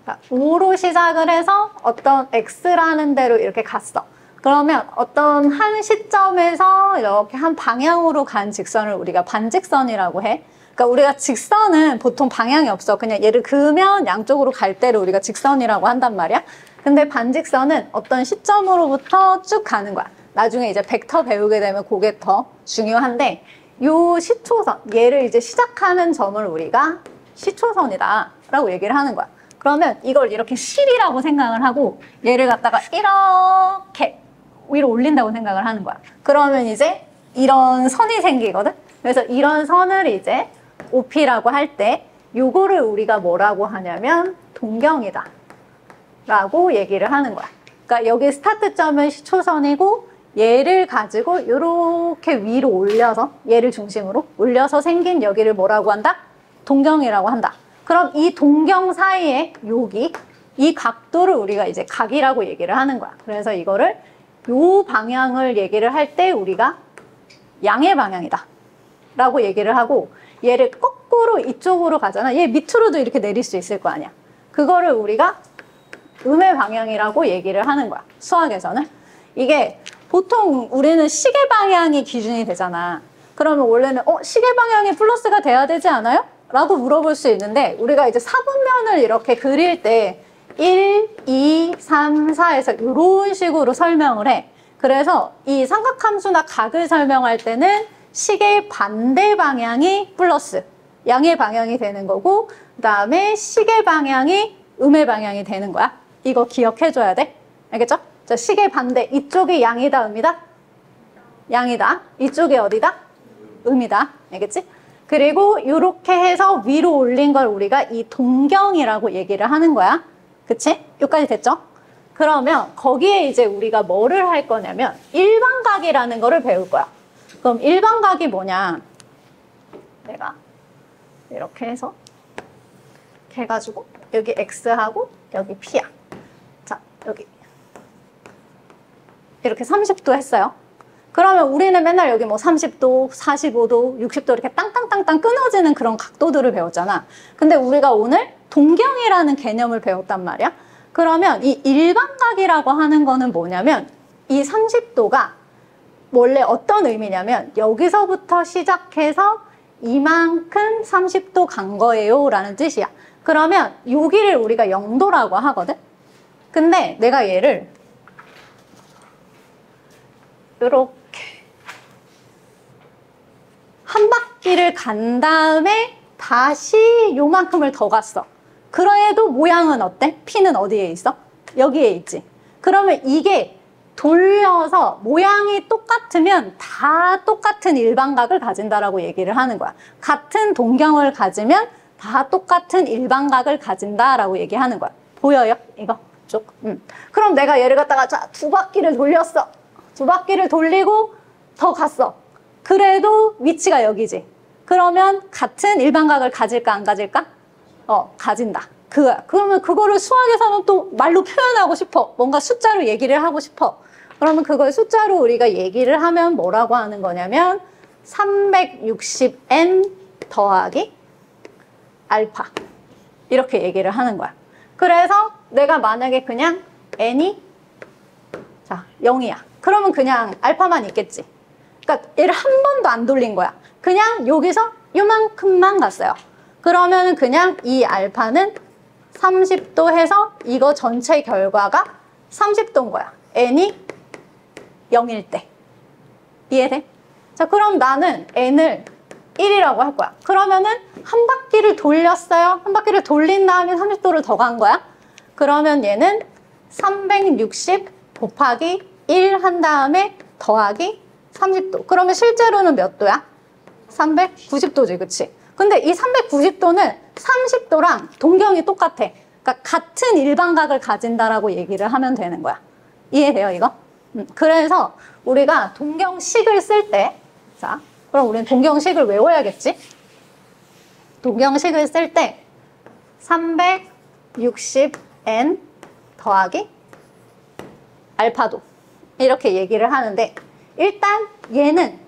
그러니까 5로 시작을 해서 어떤 x라는 데로 이렇게 갔어. 그러면 어떤 한 시점에서 이렇게 한 방향으로 간 직선을 우리가 반직선이라고 해. 그러니까 우리가 직선은 보통 방향이 없어. 그냥 얘를 그으면 양쪽으로 갈 때를 우리가 직선이라고 한단 말이야. 근데 반직선은 어떤 시점으로부터 쭉 가는 거야. 나중에 이제 벡터 배우게 되면 그게 더 중요한데, 요 시초선, 얘를 이제 시작하는 점을 우리가 시초선이다 라고 얘기를 하는 거야. 그러면 이걸 이렇게 실이라고 생각을 하고 얘를 갖다가 이렇게 위로 올린다고 생각을 하는 거야. 그러면 이제 이런 선이 생기거든. 그래서 이런 선을 이제 OP라고 할 때 요거를 우리가 뭐라고 하냐면 동경이다 라고 얘기를 하는 거야. 그러니까 여기 스타트점은 시초선이고 얘를 가지고 이렇게 위로 올려서 얘를 중심으로 올려서 생긴 여기를 뭐라고 한다? 동경이라고 한다. 그럼 이 동경 사이에 여기 이 각도를 우리가 이제 각이라고 얘기를 하는 거야. 그래서 이거를 요 방향을 얘기를 할 때 우리가 양의 방향이다 라고 얘기를 하고, 얘를 거꾸로 이쪽으로 가잖아. 얘 밑으로도 이렇게 내릴 수 있을 거 아니야. 그거를 우리가 음의 방향이라고 얘기를 하는 거야. 수학에서는. 이게 보통 우리는 시계 방향이 기준이 되잖아. 그러면 원래는 시계 방향이 플러스가 돼야 되지 않아요? 라고 물어볼 수 있는데, 우리가 이제 사분면을 이렇게 그릴 때 1, 2, 3, 4에서 이런 식으로 설명을 해. 그래서 이 삼각함수나 각을 설명할 때는 시계 반대 방향이 플러스, 양의 방향이 되는 거고, 그 다음에 시계 방향이 음의 방향이 되는 거야. 이거 기억해줘야 돼. 알겠죠? 자, 시계 반대. 이쪽이 양이다, 음이다? 양이다. 이쪽이 어디다? 음이다. 알겠지? 그리고 이렇게 해서 위로 올린 걸 우리가 이 동경이라고 얘기를 하는 거야. 그치? 여기까지 됐죠? 그러면 거기에 이제 우리가 뭐를 할 거냐면 일반각이라는 거를 배울 거야. 그럼 일반각이 뭐냐? 내가 이렇게 해서 이렇게 해가지고 여기 X하고 여기 P야. 자, 여기 이렇게 30도 했어요. 그러면 우리는 맨날 여기 뭐 30도, 45도, 60도 이렇게 땅땅땅땅 끊어지는 그런 각도들을 배웠잖아. 근데 우리가 오늘 동경이라는 개념을 배웠단 말이야. 그러면 이 일반각이라고 하는 거는 뭐냐면 이 30도가 원래 어떤 의미냐면 여기서부터 시작해서 이만큼 30도 간 거예요 라는 뜻이야. 그러면 여기를 우리가 0도라고 하거든. 근데 내가 얘를 이렇게 한 바퀴를 간 다음에 다시 요만큼을 더 갔어. 그래도 모양은 어때? P는 어디에 있어? 여기에 있지. 그러면 이게 돌려서 모양이 똑같으면 다 똑같은 일반각을 가진다라고 얘기를 하는 거야. 같은 동경을 가지면 다 똑같은 일반각을 가진다라고 얘기하는 거야. 보여요? 이거 쭉. 그럼 내가 얘를 갖다가 자, 2바퀴를 돌렸어. 2바퀴를 돌리고 더 갔어. 그래도 위치가 여기지. 그러면 같은 일반각을 가질까 안 가질까? 가진다. 그거야. 그러면 그거를 수학에서는 또 말로 표현하고 싶어. 뭔가 숫자로 얘기를 하고 싶어. 그러면 그걸 숫자로 우리가 얘기를 하면 뭐라고 하는 거냐면 360n 더하기 알파 이렇게 얘기를 하는 거야. 그래서 내가 만약에 그냥 n이 자 0이야. 그러면 그냥 알파만 있겠지. 그러니까 얘를 한 번도 안 돌린 거야. 그냥 여기서 요만큼만 갔어요. 그러면 그냥 이 알파는 30도 해서 이거 전체 결과가 30도인 거야. n이 0일 때. 이해돼? 자, 그럼 나는 n을 1이라고 할 거야. 그러면은 한 바퀴를 돌렸어요. 한 바퀴를 돌린 다음에 30도를 더 간 거야. 그러면 얘는 360 곱하기 1 한 다음에 더하기 30도. 그러면 실제로는 몇 도야? 390도지, 그치? 근데 이 390도는 30도랑 동경이 똑같아. 그러니까 같은 일반각을 가진다라고 얘기를 하면 되는 거야. 이해돼요, 이거? 그래서 우리가 동경식을 쓸 때, 자, 그럼 우리는 동경식을 외워야겠지? 동경식을 쓸 때 360n 더하기 알파도 이렇게 얘기를 하는데, 일단 얘는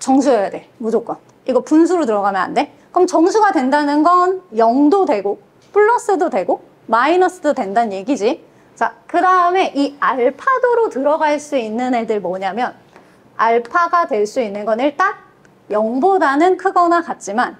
정수여야 돼. 무조건. 이거 분수로 들어가면 안 돼. 그럼 정수가 된다는 건 0도 되고 플러스도 되고 마이너스도 된다는 얘기지. 자, 그 다음에 이 알파도로 들어갈 수 있는 애들 뭐냐면 알파가 될 수 있는 건 일단 0보다는 크거나 같지만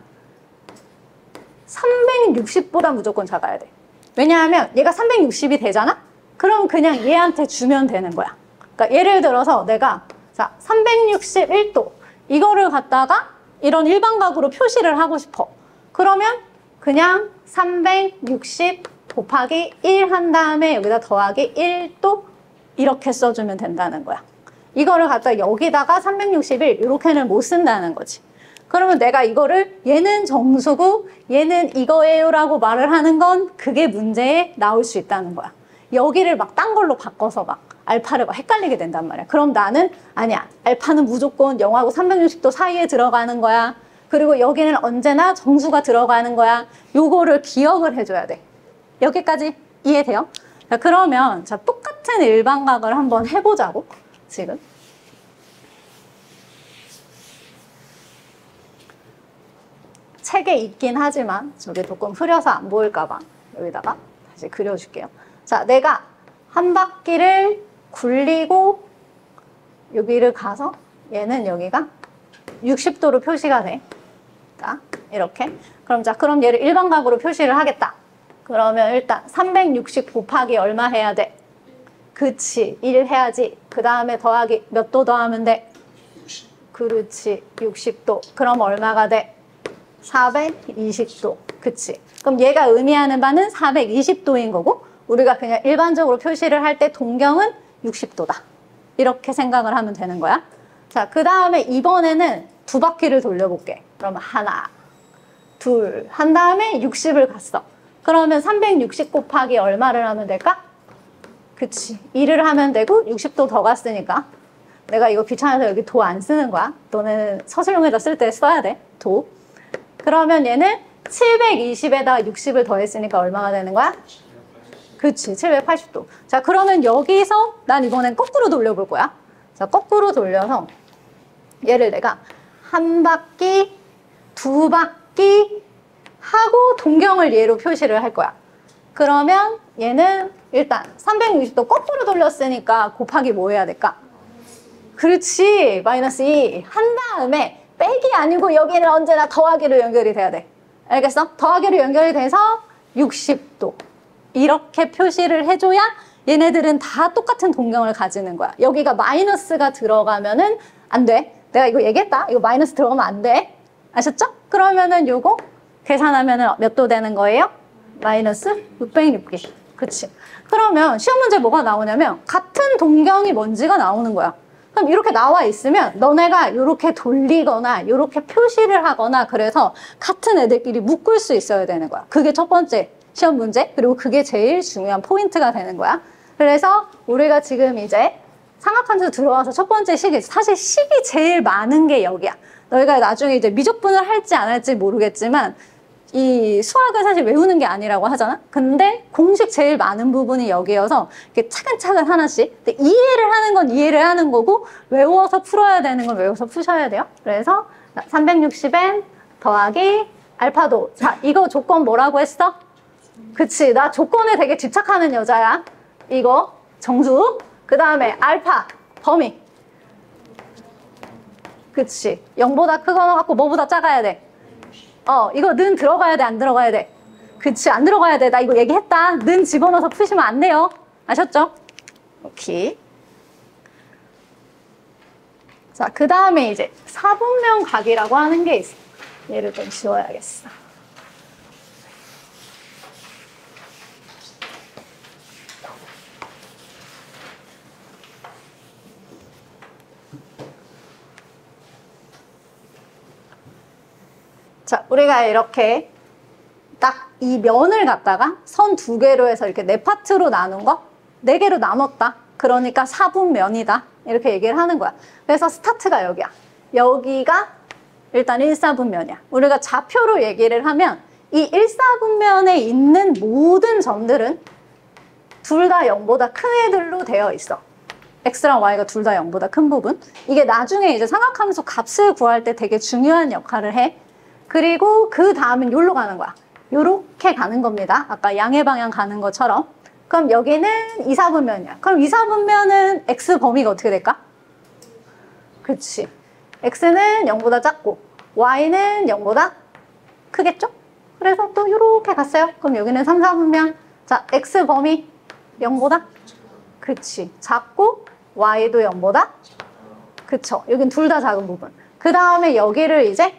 360보다 무조건 작아야 돼. 왜냐하면 얘가 360이 되잖아? 그럼 그냥 얘한테 주면 되는 거야. 그러니까 예를 들어서 내가 자 361도 이거를 갖다가 이런 일반각으로 표시를 하고 싶어. 그러면 그냥 360 곱하기 1 한 다음에 여기다 더하기 1도 이렇게 써주면 된다는 거야. 이거를 갖다 여기다가 361 이렇게는 못 쓴다는 거지. 그러면 내가 이거를 얘는 정수고 얘는 이거예요 라고 말을 하는 건 그게 문제에 나올 수 있다는 거야. 여기를 막 딴 걸로 바꿔서 막 알파를 막 헷갈리게 된단 말이야. 그럼 나는 아니야. 알파는 무조건 0하고 360도 사이에 들어가는 거야. 그리고 여기는 언제나 정수가 들어가는 거야. 요거를 기억을 해줘야 돼. 여기까지 이해돼요? 자, 그러면 자 똑같은 일반각을 한번 해보자고 지금. 책에 있긴 하지만 저게 조금 흐려서 안 보일까 봐 여기다가 다시 그려줄게요. 자, 내가 한 바퀴를 굴리고 여기를 가서 얘는 여기가 60도로 표시가 돼. 자, 이렇게. 그럼 얘를 일반각으로 표시를 하겠다. 그러면 일단 360 곱하기 얼마 해야 돼? 그치, 1 해야지. 그 다음에 더하기 몇 도 더하면 돼? 그렇지, 60도. 그럼 얼마가 돼? 420도. 그치. 그럼 얘가 의미하는 바는 420도인 거고 우리가 그냥 일반적으로 표시를 할 때 동경은 60도다. 이렇게 생각을 하면 되는 거야. 자, 그 다음에 이번에는 두 바퀴를 돌려볼게. 그러면 하나, 둘, 한 다음에 60을 갔어. 그러면 360 곱하기 얼마를 하면 될까? 그치. 1을 하면 되고 60도 더 갔으니까 내가 이거 귀찮아서 여기 도 안 쓰는 거야. 너는 서술용에다 쓸 때 써야 돼. 도. 그러면 얘는 720에다 60을 더했으니까 얼마가 되는 거야? 그치, 780도. 자, 그러면 여기서 난 이번엔 거꾸로 돌려볼 거야. 자, 거꾸로 돌려서 얘를 내가 한 바퀴, 두 바퀴 하고 동경을 얘로 표시를 할 거야. 그러면 얘는 일단 360도 거꾸로 돌렸으니까 곱하기 뭐 해야 될까? 그렇지, 마이너스 2 한 다음에 빼기 아니고 여기는 언제나 더하기로 연결이 돼야 돼. 알겠어? 더하기로 연결이 돼서 60도. 이렇게 표시를 해줘야 얘네들은 다 똑같은 동경을 가지는 거야. 여기가 마이너스가 들어가면은 안 돼. 내가 이거 얘기했다. 이거 마이너스 들어가면 안 돼. 아셨죠? 그러면은 요거 계산하면은 몇 도 되는 거예요? 마이너스 606개. 그치? 그러면 시험 문제 뭐가 나오냐면 같은 동경이 뭔지가 나오는 거야. 그럼 이렇게 나와 있으면 너네가 이렇게 돌리거나 이렇게 표시를 하거나 그래서 같은 애들끼리 묶을 수 있어야 되는 거야. 그게 첫 번째 시험 문제. 그리고 그게 제일 중요한 포인트가 되는 거야. 그래서 우리가 지금 이제 삼각함수 들어와서 첫 번째 식이 사실 식이 제일 많은 게 여기야. 너희가 나중에 이제 미적분을 할지 안 할지 모르겠지만 이 수학은 사실 외우는 게 아니라고 하잖아. 근데 공식 제일 많은 부분이 여기여서 이렇게 차근차근 하나씩. 근데 이해를 하는 건 이해를 하는 거고 외워서 풀어야 되는 건 외워서 푸셔야 돼요. 그래서 360n 더하기 알파도. 자, 이거 조건 뭐라고 했어? 그치, 나 조건에 되게 집착하는 여자야. 이거 정수. 그 다음에 알파 범위. 그치, 0보다 크거나 같고 뭐보다 작아야 돼? 이거 는 들어가야 돼, 안 들어가야 돼? 그치, 안 들어가야 돼. 나 이거 얘기했다. 는 집어넣어서 푸시면 안 돼요. 아셨죠? 오케이. 자, 그 다음에 이제 사분면 각이라고 하는 게 있어. 얘를 좀 지워야겠어. 자, 우리가 이렇게 딱 이 면을 갖다가 선 두 개로 해서 이렇게 네 파트로 나눈 거, 네 개로 나눴다. 그러니까 사분면이다. 이렇게 얘기를 하는 거야. 그래서 스타트가 여기야. 여기가 일단 1사분면이야. 우리가 좌표로 얘기를 하면 이 1사분면에 있는 모든 점들은 둘 다 0보다 큰 애들로 되어 있어. x랑 y가 둘 다 0보다 큰 부분. 이게 나중에 이제 삼각함수 값을 구할 때 되게 중요한 역할을 해. 그리고 그 다음은 여기로 가는 거야. 요렇게 가는 겁니다. 아까 양의 방향 가는 것처럼. 그럼 여기는 2, 4분면이야. 그럼 2, 4분면은 x 범위가 어떻게 될까? 그치. x는 0보다 작고 y는 0보다 크겠죠? 그래서 또 요렇게 갔어요. 그럼 여기는 3, 4분면. 자, x 범위 0보다? 그치. 작고 y도 0보다? 그쵸. 여긴 둘 다 작은 부분. 그 다음에 여기를 이제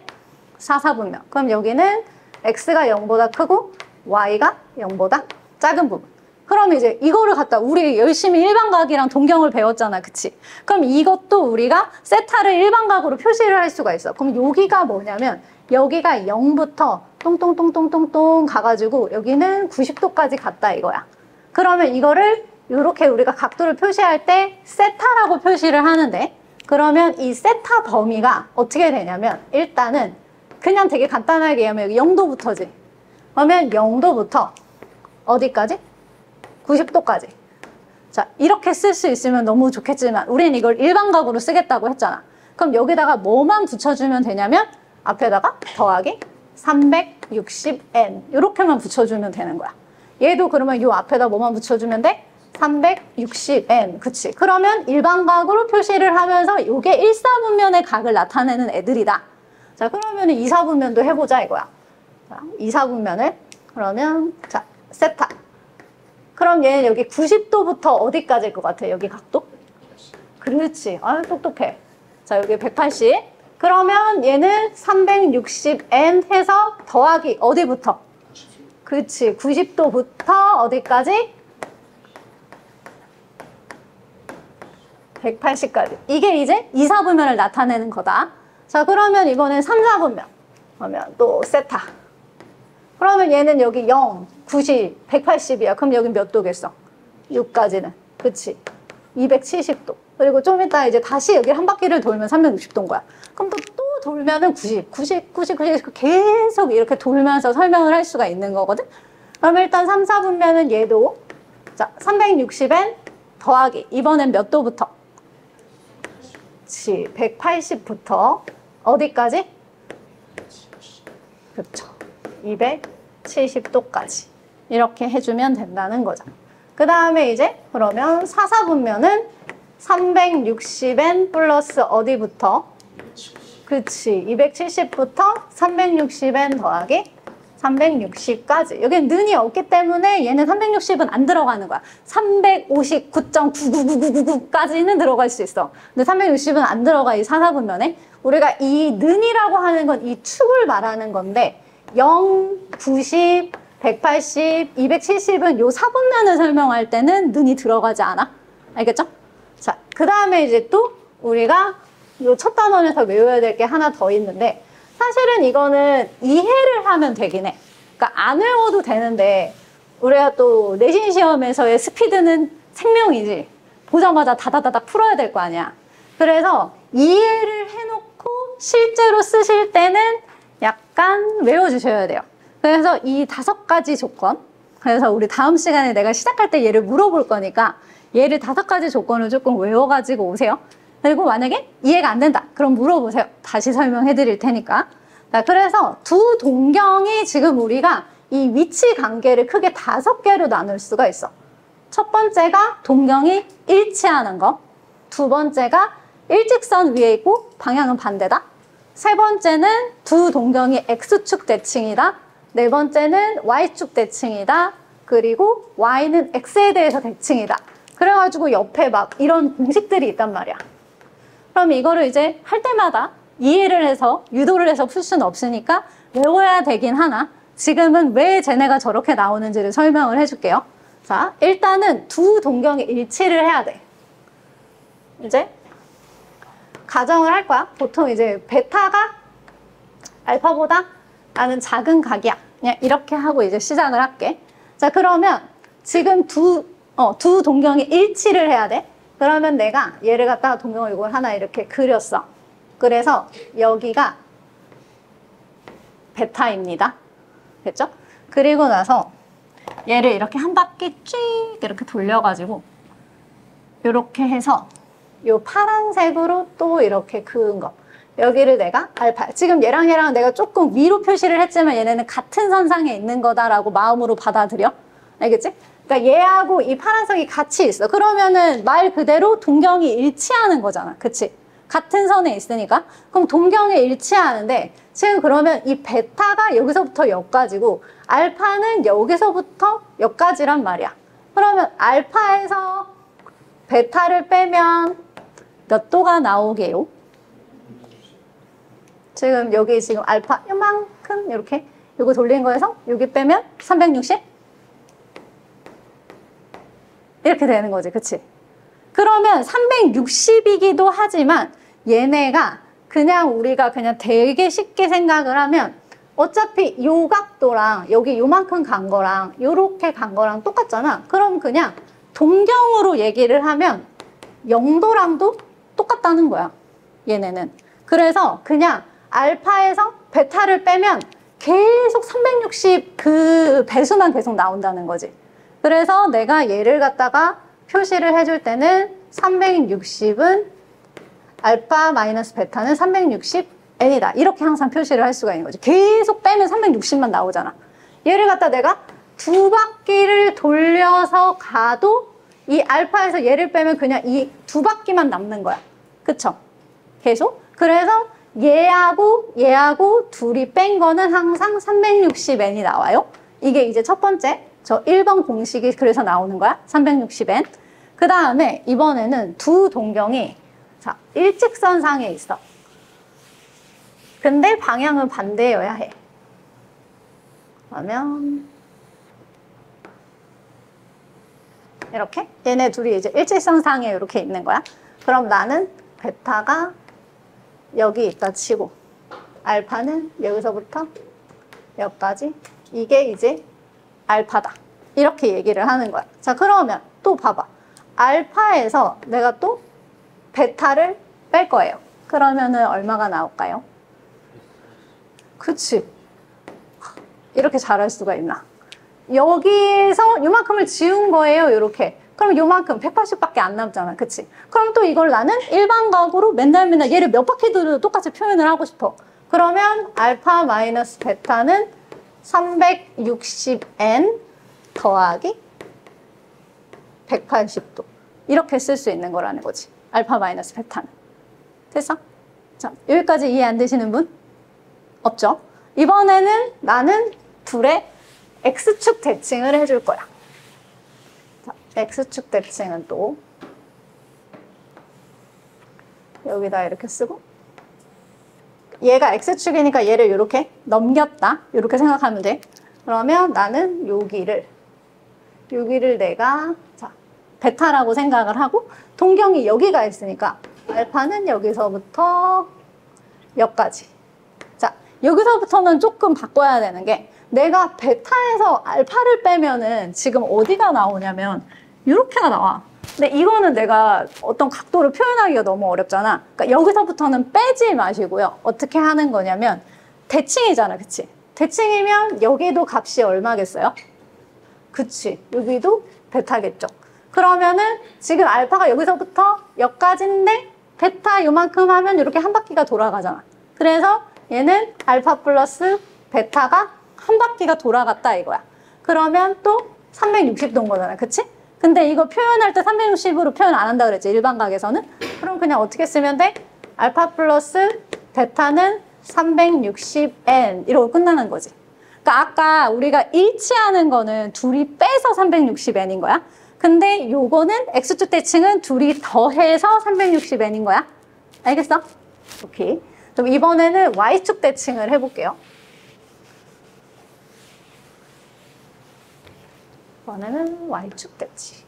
4, 4분면. 그럼 여기는 x가 0보다 크고 y가 0보다 작은 부분. 그럼 이제 이거를 갖다 우리 열심히 일반각이랑 동경을 배웠잖아. 그치? 그럼 이것도 우리가 세타를 일반각으로 표시를 할 수가 있어. 그럼 여기가 뭐냐면 여기가 0부터 똥똥똥똥똥똥 가가지고 여기는 90도까지 갔다 이거야. 그러면 이거를 이렇게 우리가 각도를 표시할 때 세타라고 표시를 하는데 그러면 이 세타 범위가 어떻게 되냐면 일단은 그냥 되게 간단하게 얘기하면 여기 0도부터지. 그러면 0도부터 어디까지? 90도까지. 자, 이렇게 쓸 수 있으면 너무 좋겠지만 우린 이걸 일반각으로 쓰겠다고 했잖아. 그럼 여기다가 뭐만 붙여주면 되냐면 앞에다가 더하기 360n 이렇게만 붙여주면 되는 거야. 얘도 그러면 이 앞에다 뭐만 붙여주면 돼? 360n. 그치? 그러면 일반각으로 표시를 하면서 이게 1, 4분면의 각을 나타내는 애들이다. 자, 그러면 2, 4분면도 해보자 이거야. 자, 2, 4분면을 그러면 자, 세타. 그럼 얘는 여기 90도부터 어디까지일 것 같아? 여기 각도? 그렇지. 아유, 똑똑해. 자, 여기 180. 그러면 얘는 360n 해서 더하기 어디부터? 그렇지. 90도부터 어디까지? 180까지. 이게 이제 2, 4분면을 나타내는 거다. 자, 그러면 이거는 3, 4분면. 그러면 또 세타. 그러면 얘는 여기 0, 90, 180이야. 그럼 여기 몇 도겠어? 6까지는. 그치? 270도. 그리고 좀 이따 이제 다시 여기 한 바퀴를 돌면 360도인 거야. 그럼 또 돌면은 90, 90, 90, 90 계속 이렇게 돌면서 설명을 할 수가 있는 거거든? 그럼 일단 3, 4분면은 얘도 자, 360엔 더하기 이번엔 몇 도부터? 그치, 180부터 어디까지? 그렇죠. 270도까지 이렇게 해주면 된다는 거죠. 그 다음에 이제 그러면 4, 4분면은 360n 플러스 어디부터? 그치, 270부터 360n 더하기 360까지. 여기는 는이 없기 때문에 얘는 360은 안 들어가는 거야. 359.9999999까지는 들어갈 수 있어. 근데 360은 안 들어가, 이 4, 4분면에. 우리가 이 는이라고 하는 건 이 축을 말하는 건데 0, 90, 180, 270은 요 4분면을 설명할 때는 는이 들어가지 않아. 알겠죠? 자, 그 다음에 이제 또 우리가 요 첫 단원에서 외워야 될 게 하나 더 있는데 사실은 이거는 이해를 하면 되긴 해. 그러니까 안 외워도 되는데 우리가 또 내신 시험에서의 스피드는 생명이지. 보자마자 다다다다 풀어야 될 거 아니야. 그래서 이해를 해놓고 실제로 쓰실 때는 약간 외워주셔야 돼요. 그래서 이 5가지 조건, 그래서 우리 다음 시간에 내가 시작할 때 얘를 물어볼 거니까 얘를 5가지 조건을 조금 외워가지고 오세요. 그리고 만약에 이해가 안 된다, 그럼 물어보세요. 다시 설명해 드릴 테니까. 자, 그래서 두 동경이 지금 우리가 이 위치 관계를 크게 5개로 나눌 수가 있어. 첫 번째가 동경이 일치하는 거. 두 번째가 일직선 위에 있고 방향은 반대다. 세 번째는 두 동경이 X축 대칭이다. 네 번째는 Y축 대칭이다. 그리고 Y는 X에 대해서 대칭이다. 그래가지고 옆에 막 이런 공식들이 있단 말이야. 그럼 이거를 이제 할 때마다 이해를 해서 유도를 해서 풀 수는 없으니까 외워야 되긴 하나 지금은 왜 쟤네가 저렇게 나오는지를 설명을 해줄게요. 자, 일단은 두 동경이 일치를 해야 돼. 이제 가정을 할 거야. 보통 이제 베타가 알파보다 나는 작은 각이야. 그냥 이렇게 하고 이제 시작을 할게. 자, 그러면 지금 두 동경이 일치를 해야 돼. 그러면 내가 얘를 갖다가 동경을 이걸 하나 이렇게 그렸어. 그래서 여기가 베타입니다. 됐죠? 그리고 나서 얘를 이렇게 한 바퀴 쭉 이렇게 돌려가지고 이렇게 해서 요 파란색으로 또 이렇게 그은 거. 여기를 내가 알파. 지금 얘랑 내가 조금 위로 표시를 했지만 얘네는 같은 선상에 있는 거다라고 마음으로 받아들여. 알겠지? 그러니까 얘하고 이 파란색이 같이 있어. 그러면은 말 그대로 동경이 일치하는 거잖아. 그치? 같은 선에 있으니까. 그럼 동경에 일치하는데 지금 그러면 이 베타가 여기서부터 여기까지고 알파는 여기서부터 여기까지란 말이야. 그러면 알파에서 베타를 빼면 몇 도가 나오게요? 지금 여기 지금 알파 요만큼 이렇게 요거 돌린 거에서 여기 빼면 360? 이렇게 되는 거지. 그치? 그러면 360이기도 하지만 얘네가 그냥 우리가 그냥 되게 쉽게 생각을 하면 어차피 요 각도랑 여기 요만큼 간 거랑 요렇게 간 거랑 똑같잖아. 그럼 그냥 동경으로 얘기를 하면 0도랑도 똑같다는 거야. 얘네는. 그래서 그냥 알파에서 베타를 빼면 계속 360 그 배수만 계속 나온다는 거지. 그래서 내가 얘를 갖다가 표시를 해줄 때는 360은 알파 마이너스 베타는 360n이다. 이렇게 항상 표시를 할 수가 있는 거지. 계속 빼면 360만 나오잖아. 얘를 갖다 내가 두 바퀴를 돌려서 가도 이 알파에서 얘를 빼면 그냥 이 두 바퀴만 남는 거야. 그쵸? 계속. 그래서 얘하고 둘이 뺀 거는 항상 360n이 나와요. 이게 이제 첫 번째. 저 1번 공식이 그래서 나오는 거야. 360n. 그 다음에 이번에는 두 동경이 자, 일직선상에 있어. 근데 방향은 반대여야 해. 그러면 이렇게 얘네 둘이 이제 일직선상에 이렇게 있는 거야. 그럼 나는 베타가 여기 있다 치고 알파는 여기서부터 여기까지 이게 이제 알파다. 이렇게 얘기를 하는 거야. 자, 그러면 또 봐봐. 알파에서 내가 또 베타를 뺄 거예요. 그러면은 얼마가 나올까요? 그치? 이렇게 잘할 수가 있나? 여기에서 요만큼을 지운 거예요. 이렇게. 그럼 요만큼 180밖에 안 남잖아. 그치? 그럼 또 이걸 나는 일반각으로 맨날 얘를 몇 바퀴도 똑같이 표현을 하고 싶어. 그러면 알파 마이너스 베타는 360n 더하기 180도. 이렇게 쓸 수 있는 거라는 거지. 알파 마이너스 베타는. 됐어? 자, 여기까지 이해 안 되시는 분? 없죠? 이번에는 나는 둘의 X축 대칭을 해줄 거야. 자, X축 대칭은 또 여기다 이렇게 쓰고 얘가 X축이니까 얘를 이렇게 넘겼다. 이렇게 생각하면 돼. 그러면 나는 여기를 내가 자 베타라고 생각을 하고 동경이 여기가 있으니까 알파는 여기서부터 여기까지. 자, 여기서부터는 조금 바꿔야 되는 게 내가 베타에서 알파를 빼면은 지금 어디가 나오냐면 이렇게가 나와. 근데 이거는 내가 어떤 각도를 표현하기가 너무 어렵잖아. 그러니까 여기서부터는 빼지 마시고요. 어떻게 하는 거냐면 대칭이잖아. 그치? 대칭이면 여기도 값이 얼마겠어요? 그치? 여기도 베타겠죠. 그러면은 지금 알파가 여기서부터 여기까지인데 베타 요만큼 하면 이렇게 한 바퀴가 돌아가잖아. 그래서 얘는 알파 플러스 베타가 한 바퀴가 돌아갔다 이거야. 그러면 또 360도인 거잖아. 그치? 근데 이거 표현할 때 360으로 표현 안 한다 그랬지. 일반각에서는. 그럼 그냥 어떻게 쓰면 돼? 알파 플러스 베타는 360n 이러고 끝나는 거지. 그러니까 아까 우리가 일치하는 거는 둘이 빼서 360n인 거야. 근데 요거는 X축 대칭은 둘이 더해서 360n인 거야. 알겠어? 오케이. 그럼 이번에는 Y축 대칭을 해볼게요. 이번에는 Y축 대칭.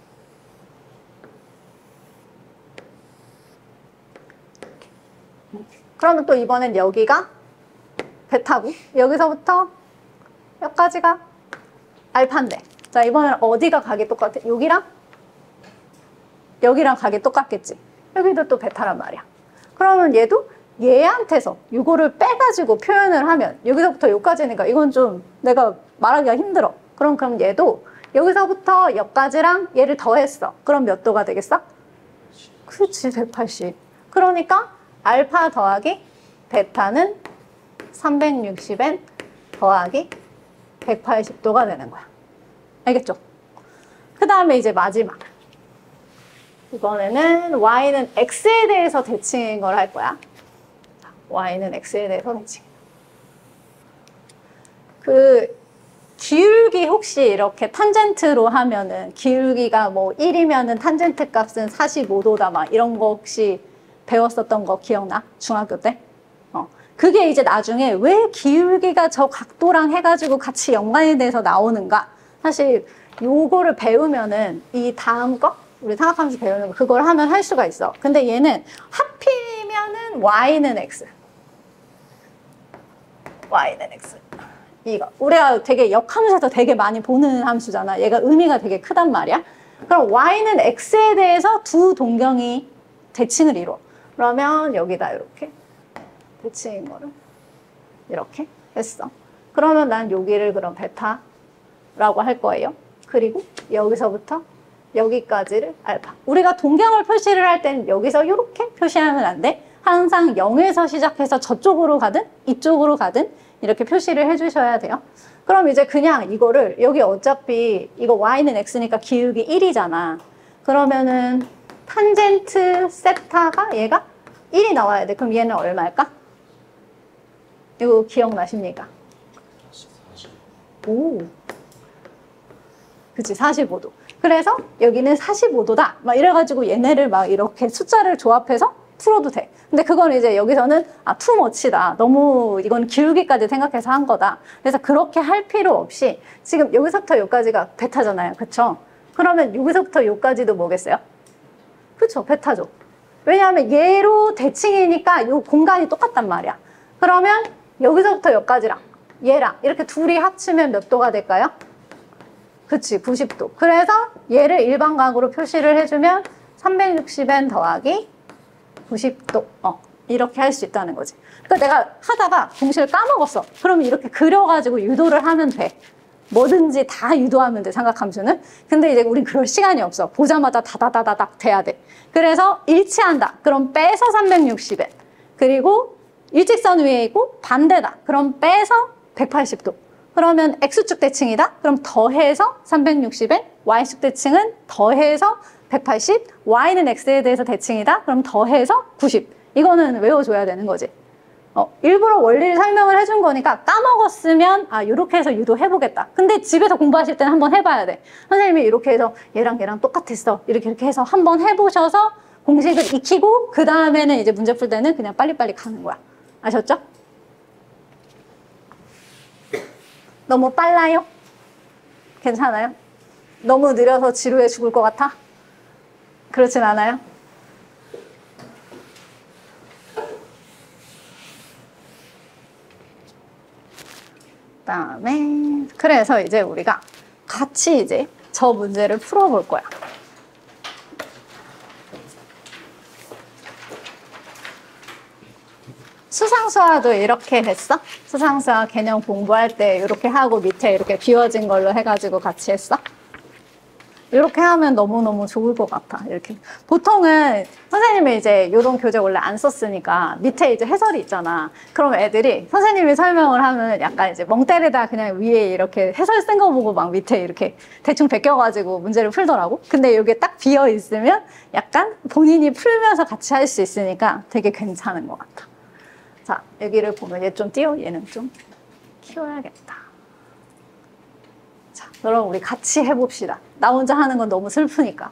그러면 또 이번엔 여기가 베타고 여기서부터 여기까지가 알파인데 자 이번엔 어디가 각이 똑같아? 여기랑 각이 똑같겠지. 여기도 또 베타란 말이야. 그러면 얘도 얘한테서 이거를 빼가지고 표현을 하면 여기서부터 여기까지니까 이건 좀 내가 말하기가 힘들어. 그럼 얘도 여기서부터 여기까지랑 얘를 더했어. 그럼 몇 도가 되겠어? 그치, 180. 그러니까 알파 더하기 베타는 360n 더하기 180도가 되는 거야. 알겠죠? 그 다음에 이제 마지막. 이번에는 y는 x에 대해서 대칭인 걸 할 거야. y는 x에 대해서 대칭. 그 기울기 혹시 이렇게 탄젠트로 하면은 기울기가 뭐 1이면은 탄젠트 값은 45도다 막 이런 거 혹시 배웠었던 거 기억나? 중학교 때? 그게 이제 나중에 왜 기울기가 저 각도랑 해가지고 같이 연관이 돼서 나오는가? 사실 요거를 배우면은 이 다음 거 우리 삼각함수 배우는 거 그걸 하면 할 수가 있어. 근데 얘는 하필이면은 y는 x. y는 x. 이거 우리가 되게 역함수에서 되게 많이 보는 함수잖아. 얘가 의미가 되게 크단 말이야. 그럼 y는 x에 대해서 두 동경이 대칭을 이루어. 그러면 여기다 이렇게 대칭인 거를 이렇게 했어. 그러면 난 여기를 그럼 베타라고 할 거예요. 그리고 여기서부터 여기까지를 알파. 우리가 동경을 표시를 할 때는 여기서 이렇게 표시하면 안 돼. 항상 0에서 시작해서 저쪽으로 가든 이쪽으로 가든 이렇게 표시를 해주셔야 돼요. 그럼 이제 그냥 이거를 여기 어차피 이거 y는 x니까 기울기 1이잖아. 그러면은 탄젠트 세타가 얘가 1이 나와야 돼. 그럼 얘는 얼마일까? 이거 기억나십니까? 오, 그치, 45도. 그래서 여기는 45도다. 막 이래가지고 얘네를 막 이렇게 숫자를 조합해서 풀어도 돼. 근데 그건 이제 여기서는 투머치다. 너무 이건 기울기까지 생각해서 한 거다. 그래서 그렇게 할 필요 없이 지금 여기서부터 여기까지가 베타잖아요. 그쵸? 그러면 여기서부터 여기까지도 뭐겠어요? 그쵸? 베타죠. 왜냐하면 얘로 대칭이니까 이 공간이 똑같단 말이야. 그러면 여기서부터 여기까지랑 얘랑 이렇게 둘이 합치면 몇 도가 될까요? 그치, 90도. 그래서 얘를 일반각으로 표시를 해주면 360n 더하기 90도. 이렇게 할 수 있다는 거지. 그러니까 내가 하다가 공식을 까먹었어. 그러면 이렇게 그려가지고 유도를 하면 돼. 뭐든지 다 유도하면 돼, 삼각함수는. 근데 이제 우린 그럴 시간이 없어. 보자마자 다다다다닥 돼야 돼. 그래서 일치한다. 그럼 빼서 360엔. 그리고 일직선 위에 있고 반대다. 그럼 빼서 180도. 그러면 x축 대칭이다. 그럼 더해서 360엔. y축 대칭은 더해서 180. y는 x에 대해서 대칭이다. 그럼 더해서 90. 이거는 외워줘야 되는 거지. 일부러 원리를 설명을 해준 거니까 까먹었으면 이렇게 해서 유도해보겠다. 근데 집에서 공부하실 때는 한번 해봐야 돼. 선생님이 이렇게 해서 얘랑 얘랑 똑같았어. 이렇게 해서 한번 해보셔서 공식을 익히고 그 다음에는 이제 문제 풀 때는 그냥 빨리빨리 가는 거야. 아셨죠? 너무 빨라요? 괜찮아요? 너무 느려서 지루해 죽을 것 같아? 그렇진 않아요? 그다음에 그래서 이제 우리가 같이 이제 저 문제를 풀어볼 거야. 수상수화도 이렇게 했어? 수상수화 개념 공부할 때 이렇게 하고 밑에 이렇게 비워진 걸로 해가지고 같이 했어? 이렇게 하면 너무너무 좋을 것 같아. 이렇게. 보통은 선생님이 이제 요동 교재 원래 안 썼으니까 밑에 이제 해설이 있잖아. 그럼 애들이 선생님이 설명을 하면 약간 이제 멍 때리다 그냥 위에 이렇게 해설 쓴 거 보고 막 밑에 이렇게 대충 베껴가지고 문제를 풀더라고. 근데 여기에 딱 비어 있으면 약간 본인이 풀면서 같이 할 수 있으니까 되게 괜찮은 것 같아. 자, 여기를 보면 얘 좀 띄워, 얘는 좀 키워야겠다. 자, 그럼 우리 같이 해봅시다. 나 혼자 하는 건 너무 슬프니까.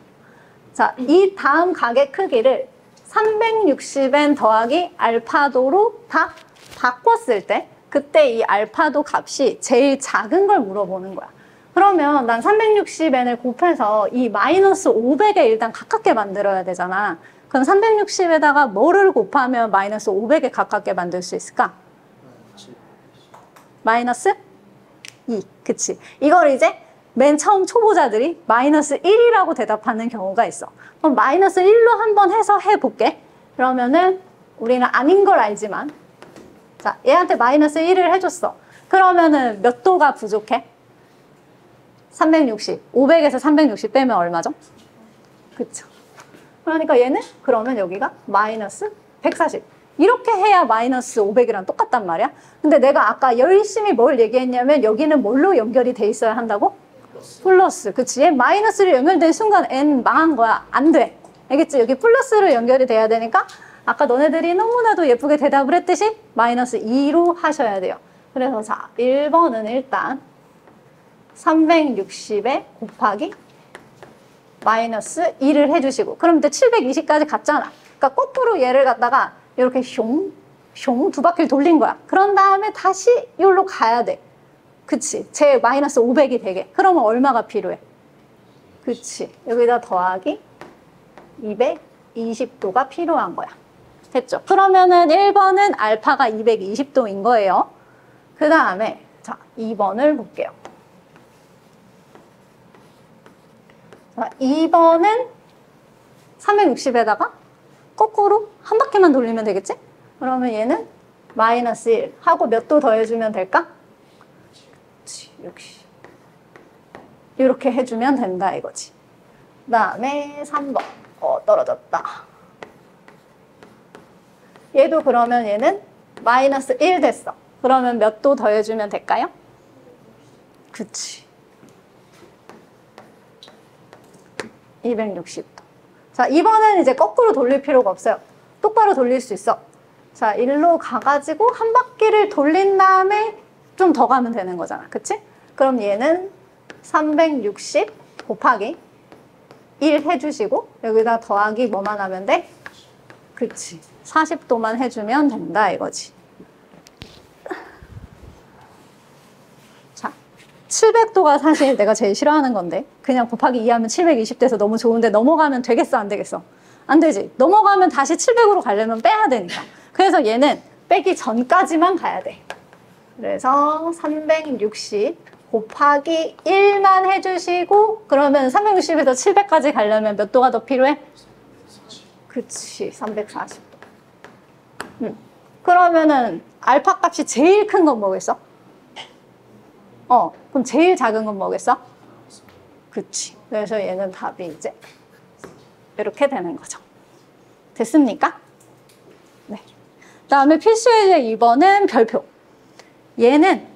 자, 이 다음 각의 크기를 360n 더하기 알파도로 다 바꿨을 때 그때 이 알파도 값이 제일 작은 걸 물어보는 거야. 그러면 난 360n을 곱해서 이 마이너스 500에 일단 가깝게 만들어야 되잖아. 그럼 360에다가 뭐를 곱하면 마이너스 500에 가깝게 만들 수 있을까? 마이너스 2. 그치. 이걸 이제 맨 처음 초보자들이 마이너스 1이라고 대답하는 경우가 있어. 그럼 마이너스 1로 한번 해서 해볼게. 그러면은 우리는 아닌 걸 알지만 자, 얘한테 마이너스 1을 해줬어. 그러면은 몇 도가 부족해? 360. 500에서 360 빼면 얼마죠? 그쵸. 그러니까 얘는 그러면 여기가 마이너스 140. 이렇게 해야 마이너스 500이랑 똑같단 말이야. 근데 내가 아까 열심히 뭘 얘기했냐면 여기는 뭘로 연결이 돼 있어야 한다고? 플러스. 그치? 얘 마이너스로 연결된 순간 n 망한 거야. 안 돼. 알겠지? 여기 플러스로 연결이 돼야 되니까 아까 너네들이 너무나도 예쁘게 대답을 했듯이 마이너스 2로 하셔야 돼요. 그래서 자, 1번은 일단 360에 곱하기 마이너스 2를 해주시고 그럼 이제 720까지 갔잖아. 그러니까 거꾸로 얘를 갖다가 이렇게 숑 두 바퀴를 돌린 거야. 그런 다음에 다시 여기로 가야 돼. 그치? 제 마이너스 500이 되게. 그러면 얼마가 필요해? 그치? 여기다 더하기 220도가 필요한 거야. 됐죠? 그러면은 1번은 알파가 220도인 거예요. 그 다음에 자 2번을 볼게요. 자 2번은 360에다가 거꾸로 한 바퀴만 돌리면 되겠지? 그러면 얘는 마이너스 1 하고 몇 도 더해주면 될까? 그치, 이렇게 해주면 된다 이거지. 그 다음에 3번 떨어졌다. 얘도 그러면 얘는 마이너스 1 됐어. 그러면 몇 도 더해주면 될까요? 그치. 260도. 자, 이번엔 이제 거꾸로 돌릴 필요가 없어요. 똑바로 돌릴 수 있어. 자, 1로 가가지고 한 바퀴를 돌린 다음에 좀 더 가면 되는 거잖아. 그치? 그럼 얘는 360 곱하기 1 해주시고 여기다 더하기 뭐만 하면 돼? 그치. 40도만 해주면 된다 이거지. 자, 700도가 사실 내가 제일 싫어하는 건데 그냥 곱하기 2 하면 720 돼서 너무 좋은데 넘어가면 되겠어 안 되겠어? 안 되지. 넘어가면 다시 700으로 가려면 빼야 되니까. 그래서 얘는 빼기 전까지만 가야 돼. 그래서 360 곱하기 1만 해주시고 그러면 360에서 700까지 가려면 몇 도가 더 필요해? 그치, 340도. 그러면은 알파 값이 제일 큰 건 뭐겠어? 그럼 제일 작은 건 뭐겠어? 그치. 그래서 얘는 답이 이제 이렇게 되는 거죠. 됐습니까? 네. 다음에 필수예제 2번은 별표. 얘는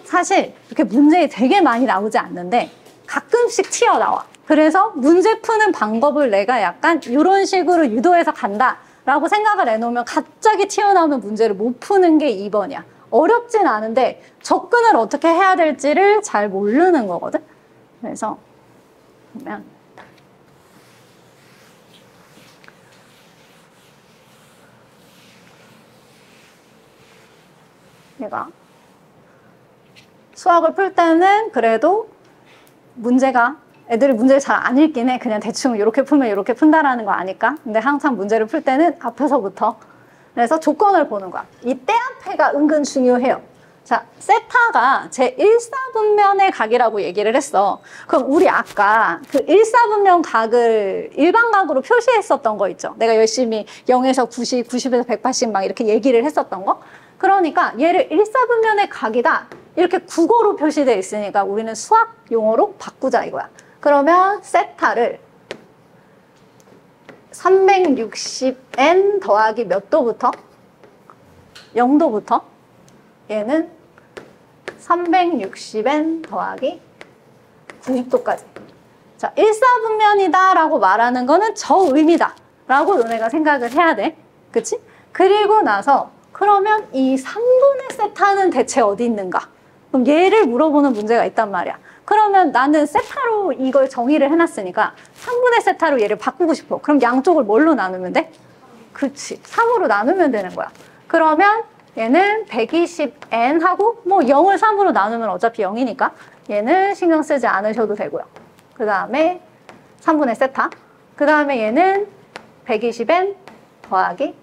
사실 이렇게 문제에 되게 많이 나오지 않는데 가끔씩 튀어나와. 그래서 문제 푸는 방법을 내가 약간 이런 식으로 유도해서 간다라고 생각을 해놓으면 갑자기 튀어나오는 문제를 못 푸는 게 2번이야. 어렵진 않은데 접근을 어떻게 해야 될지를 잘 모르는 거거든. 그래서 보면 내가 수학을 풀 때는 그래도 애들이 문제를 잘 안 읽긴 해. 그냥 대충 이렇게 풀면 이렇게 푼다라는 거 아니까. 근데 항상 문제를 풀 때는 앞에서부터. 그래서 조건을 보는 거야. 이 때 앞에가 은근 중요해요. 자, 세타가 제 1사분면의 각이라고 얘기를 했어. 그럼 우리 아까 그 1사분면 각을 일반각으로 표시했었던 거 있죠. 내가 열심히 0에서 90, 90에서 180 막 이렇게 얘기를 했었던 거. 그러니까 얘를 1사분면의 각이다. 이렇게 국어로 표시되어 있으니까 우리는 수학 용어로 바꾸자 이거야. 그러면 세타를 360n 더하기 몇 도부터? 0도부터 얘는 360n 더하기 90도까지. 자, 1사분면이다 라고 말하는 거는 저 의미다 라고 너네가 생각을 해야 돼. 그치? 그리고 나서 그러면 이 3분의 세타는 대체 어디 있는가? 그럼 얘를 물어보는 문제가 있단 말이야. 그러면 나는 세타로 이걸 정의를 해놨으니까 3분의 세타로 얘를 바꾸고 싶어. 그럼 양쪽을 뭘로 나누면 돼? 그치. 3으로 나누면 되는 거야. 그러면 얘는 120n 하고 뭐 0을 3으로 나누면 어차피 0이니까 얘는 신경 쓰지 않으셔도 되고요. 그 다음에 3분의 세타. 그 다음에 얘는 120n 더하기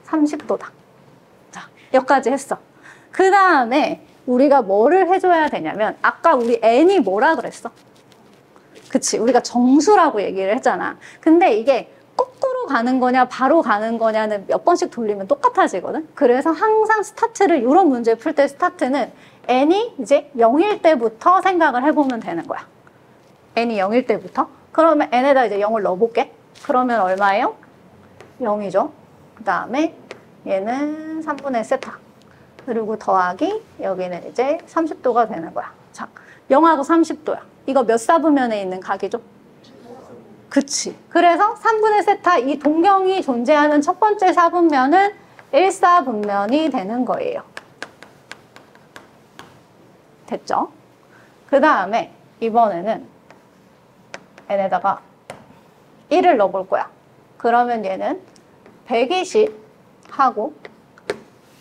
30도다. 자, 여기까지 했어. 그 다음에 우리가 뭐를 해줘야 되냐면 아까 우리 n이 뭐라 그랬어? 그치, 우리가 정수라고 얘기를 했잖아. 근데 이게 거꾸로 가는 거냐 바로 가는 거냐는 몇 번씩 돌리면 똑같아지거든. 그래서 항상 스타트를 이런 문제 풀 때 스타트는 n이 이제 0일 때부터 생각을 해보면 되는 거야. n이 0일 때부터. 그러면 n에다 이제 0을 넣어볼게. 그러면 얼마예요? 0이죠. 그 다음에 얘는 3분의 세타. 그리고 더하기 여기는 이제 30도가 되는 거야. 자, 0하고 30도야. 이거 몇 사분면에 있는 각이죠? 그치. 그래서 3분의 세타 이 동경이 존재하는 첫 번째 사분면은 1사분면이 되는 거예요. 됐죠? 그 다음에 이번에는 n에다가 1을 넣어볼 거야. 그러면 얘는 120 하고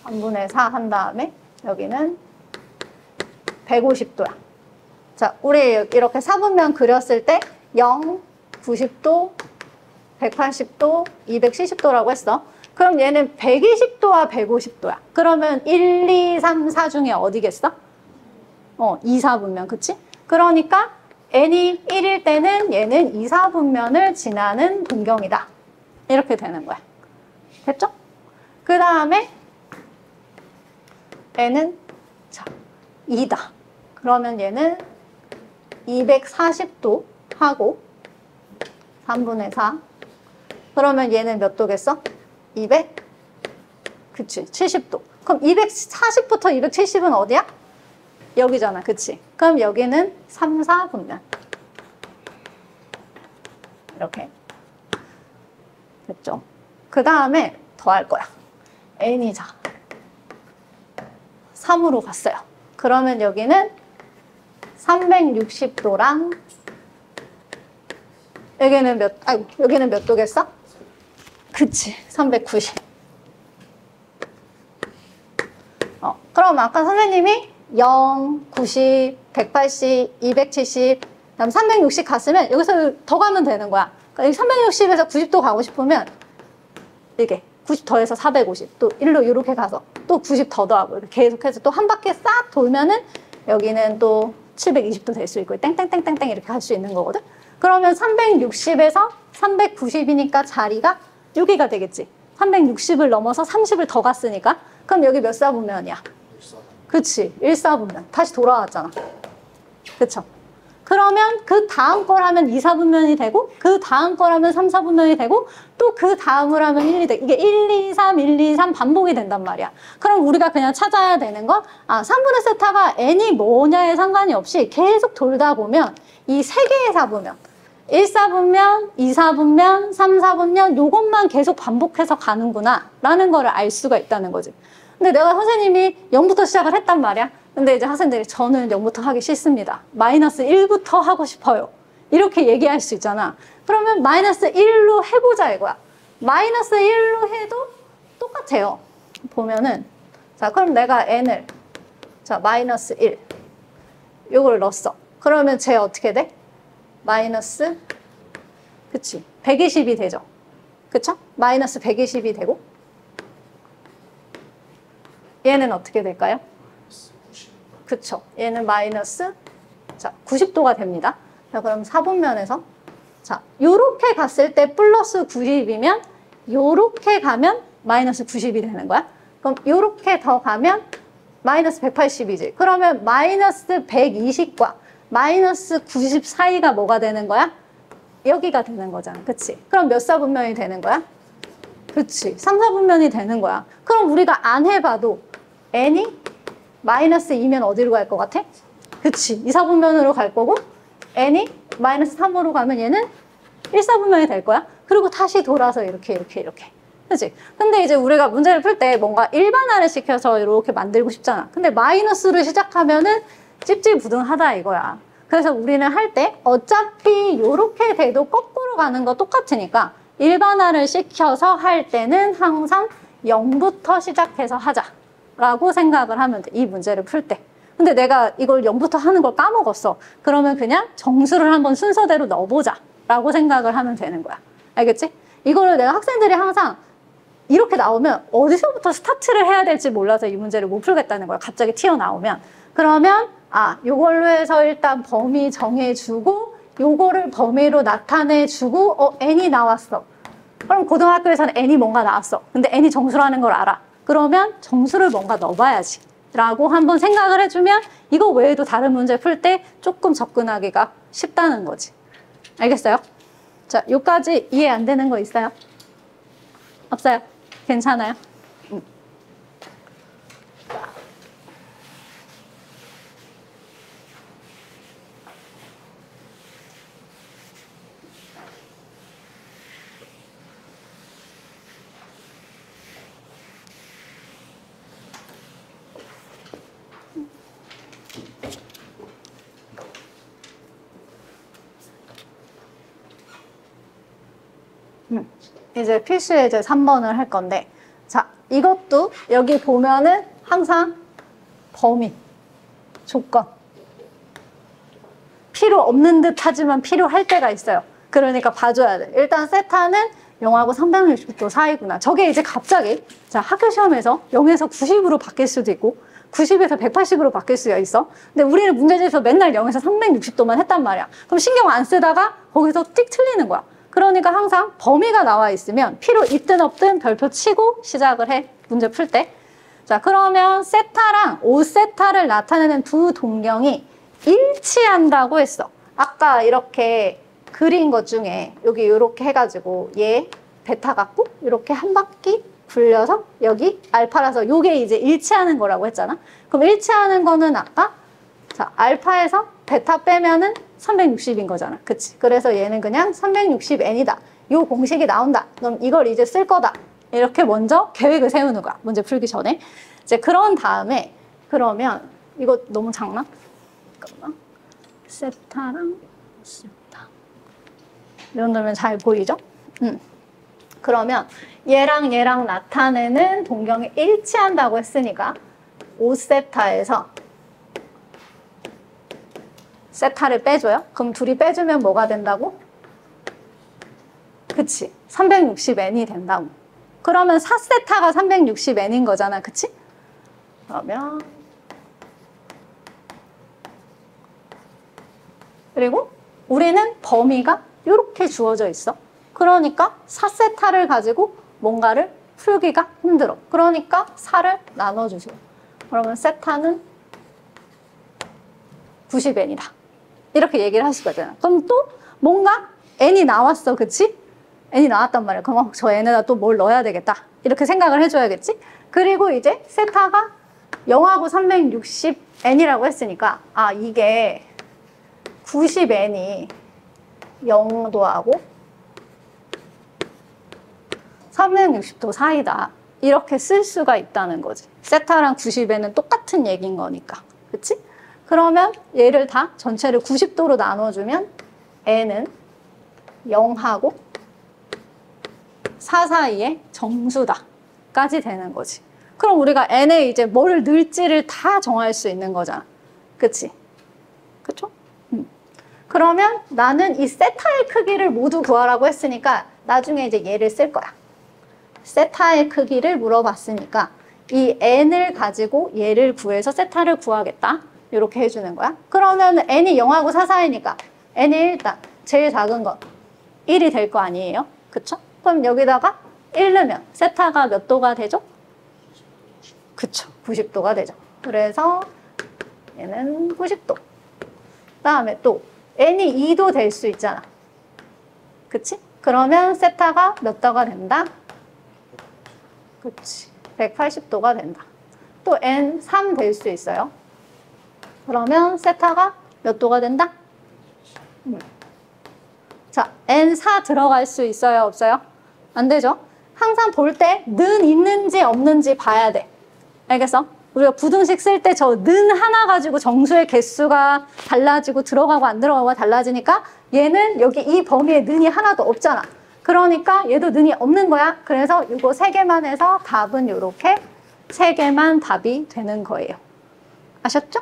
3분의 4 한 다음에 여기는 150도야. 자, 우리 이렇게 사분면 그렸을 때 0, 90도, 180도, 270도라고 했어. 그럼 얘는 120도와 150도야. 그러면 1, 2, 3, 4 중에 어디겠어? 2, 4분면, 그치? 그러니까 n이 1일 때는 얘는 2, 4분면을 지나는 동경이다. 이렇게 되는 거야. 됐죠? 그 다음에 n은 자 2다. 그러면 얘는 240도 하고 3분의 4. 그러면 얘는 몇 도겠어? 200? 그치, 70도. 그럼 240부터 270은 어디야? 여기잖아, 그치? 그럼 여기는 3, 4분면. 이렇게. 됐죠? 그 다음에 더할 거야. n이 자 3으로 갔어요. 그러면 여기는 360도랑 여기는 몇 도겠어? 그치, 390. 그럼 아까 선생님이 0, 90, 180, 270, 그다음 360 갔으면 여기서 더 가면 되는 거야. 그러니까 360에서 90도 가고 싶으면 이게 90 더해서 450, 또 1로 이렇게 가서 또 90 더 더하고 이렇게 계속해서 또 한 바퀴 싹 돌면은 여기는 또 720도 될 수 있고 땡땡땡땡땡 이렇게 갈 수 있는 거거든. 그러면 360에서 390이니까 자리가 여기가 되겠지. 360을 넘어서 30을 더 갔으니까. 그럼 여기 몇 사분면이야? 그치, 1사분면. 다시 돌아왔잖아. 그쵸? 그러면 그 다음 거라면 2사분면이 되고 그 다음 거라면 3사분면이 되고 또 그 다음을 하면 1이 돼. 이게 1, 2, 3, 1, 2, 3 반복이 된단 말이야. 그럼 우리가 그냥 찾아야 되는 건 3분의 세타가 n이 뭐냐에 상관이 없이 계속 돌다 보면 이 세 개의 사분면 1사분면, 2사분면, 3사분면 요것만 계속 반복해서 가는구나 라는 거를 알 수가 있다는 거지. 근데 내가 선생님이 0부터 시작을 했단 말이야. 근데 이제 학생들이 저는 0부터 하기 싫습니다. 마이너스 1부터 하고 싶어요. 이렇게 얘기할 수 있잖아. 그러면 마이너스 1로 해보자 이거야. 마이너스 1로 해도 똑같아요. 보면은 자 그럼 내가 n을 자 마이너스 1 요걸 넣었어. 그러면 쟤 어떻게 돼? 마이너스 그치 120이 되죠. 그쵸? 마이너스 120이 되고 얘는 어떻게 될까요? 그쵸. 얘는 마이너스 자 90도가 됩니다. 자 그럼 4분면에서 자 요렇게 갔을 때 플러스 90이면 요렇게 가면 마이너스 90이 되는 거야. 그럼 요렇게 더 가면 마이너스 180이지. 그러면 마이너스 120과 마이너스 90 사이가 뭐가 되는 거야? 여기가 되는 거잖아. 그치? 그럼 몇 사분면이 되는 거야? 그치. 3, 4분면이 되는 거야. 그럼 우리가 안 해봐도 n이 마이너스 2면 어디로 갈 것 같아? 그치. 2, 4분면으로 갈 거고 n이 마이너스 3으로 가면 얘는 1, 4분면이 될 거야. 그리고 다시 돌아서 이렇게. 그치? 근데 이제 우리가 문제를 풀 때 뭔가 일반화를 시켜서 이렇게 만들고 싶잖아. 근데 마이너스로 시작하면은 찝찝부등하다 이거야. 그래서 우리는 할 때 어차피 이렇게 돼도 거꾸로 가는 거 똑같으니까 일반화를 시켜서 할 때는 항상 0부터 시작해서 하자라고 생각을 하면 돼. 이 문제를 풀 때. 근데 내가 이걸 0부터 하는 걸 까먹었어. 그러면 그냥 정수를 한번 순서대로 넣어보자 라고 생각을 하면 되는 거야. 알겠지? 이거를 내가 학생들이 항상 이렇게 나오면 어디서부터 스타트를 해야 될지 몰라서 이 문제를 못 풀겠다는 거야. 갑자기 튀어나오면. 그러면 요걸로 해서 일단 범위 정해주고 요거를 범위로 나타내주고 n이 나왔어. 그럼 고등학교에서는 n이 뭔가 나왔어. 근데 n이 정수라는 걸 알아. 그러면 정수를 뭔가 넣어봐야지 라고 한번 생각을 해주면 이거 외에도 다른 문제 풀 때 조금 접근하기가 쉽다는 거지. 알겠어요? 자, 여기까지 이해 안 되는 거 있어요? 없어요? 괜찮아요? 이제 필수에 이제 3번을 할 건데, 자, 이것도 여기 보면은 항상 범위, 조건. 필요 없는 듯 하지만 필요할 때가 있어요. 그러니까 봐줘야 돼. 일단 세타는 0하고 360도 사이구나. 저게 이제 갑자기, 자, 학교 시험에서 0에서 90으로 바뀔 수도 있고, 90에서 180으로 바뀔 수가 있어. 근데 우리는 문제집에서 맨날 0에서 360도만 했단 말이야. 그럼 신경 안 쓰다가 거기서 띡 틀리는 거야. 그러니까 항상 범위가 나와 있으면 필요 있든 없든 별표 치고 시작을 해. 문제 풀 때. 자, 그러면 세타랑 5세타를 나타내는 두 동경이 일치한다고 했어. 아까 이렇게 그린 것 중에 여기 이렇게 해가지고 얘 베타 갖고 이렇게 한 바퀴 굴려서 여기 알파라서 요게 이제 일치하는 거라고 했잖아. 그럼 일치하는 거는 아까 자, 알파에서 베타 빼면은 360인 거잖아. 그치? 그래서 얘는 그냥 360n이다. 요 공식이 나온다. 그럼 이걸 이제 쓸 거다. 이렇게 먼저 계획을 세우는 거야. 문제 풀기 전에. 이제 그런 다음에 그러면 이거 너무 작나? 잠깐만. 세타랑 세타. 이 정도면 잘 보이죠? 그러면 얘랑 나타내는 동경이 일치한다고 했으니까 5세타에서 세타를 빼줘요? 그럼 둘이 빼주면 뭐가 된다고? 그치? 360n이 된다고. 그러면 4세타가 360n인 거잖아. 그치? 그러면 그리고 우리는 범위가 이렇게 주어져 있어. 그러니까 4세타를 가지고 뭔가를 풀기가 힘들어. 그러니까 4를 나눠주세요. 그러면 세타는 90n이다. 이렇게 얘기를 하실 거잖아. 그럼 또 뭔가 n이 나왔어. 그치? n이 나왔단 말이야. 그럼 저 n에다 또 뭘 넣어야 되겠다. 이렇게 생각을 해줘야겠지? 그리고 이제 세타가 0하고 360n이라고 했으니까 아 이게 90n이 0도하고 360도 사이다. 이렇게 쓸 수가 있다는 거지. 세타랑 90n은 똑같은 얘기인 거니까. 그치? 그러면 얘를 다 전체를 90도로 나눠주면 n은 0하고 4 사이의 정수다 까지 되는 거지. 그럼 우리가 n에 이제 뭘 넣을지를 다 정할 수 있는 거잖아. 그치? 그쵸? 그러면 나는 이 세타의 크기를 모두 구하라고 했으니까 나중에 이제 얘를 쓸 거야. 세타의 크기를 물어봤으니까 이 n을 가지고 얘를 구해서 세타를 구하겠다. 이렇게 해주는 거야. 그러면 n이 0하고 4 사이니까 n이 일단 제일 작은 건 1이 될 거 아니에요? 그쵸? 그럼 여기다가 1 넣으면 세타가 몇 도가 되죠? 그쵸. 90도가 되죠. 그래서 얘는 90도. 그다음에 또 n이 2도 될 수 있잖아. 그치? 그러면 세타가 몇 도가 된다? 그치. 180도가 된다. 또 n 3 될 수 있어요. 그러면 세타가 몇 도가 된다? 자, n 4 들어갈 수 있어요? 없어요? 안 되죠? 항상 볼 때 는 있는지 없는지 봐야 돼. 알겠어? 우리가 부등식 쓸 때 저 는 하나 가지고 정수의 개수가 달라지고 들어가고 안 들어가고 달라지니까 얘는 여기 이 범위에 는이 하나도 없잖아. 그러니까 얘도 는이 없는 거야. 그래서 이거 3개만 해서 답은 이렇게 3개만 답이 되는 거예요. 아셨죠?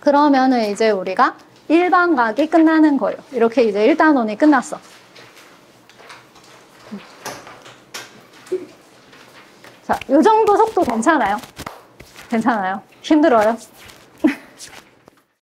그러면은 이제 우리가 일반각이 끝나는 거예요. 이렇게 이제 1단원이 끝났어. 자, 이 정도 속도 괜찮아요? 괜찮아요? 힘들어요?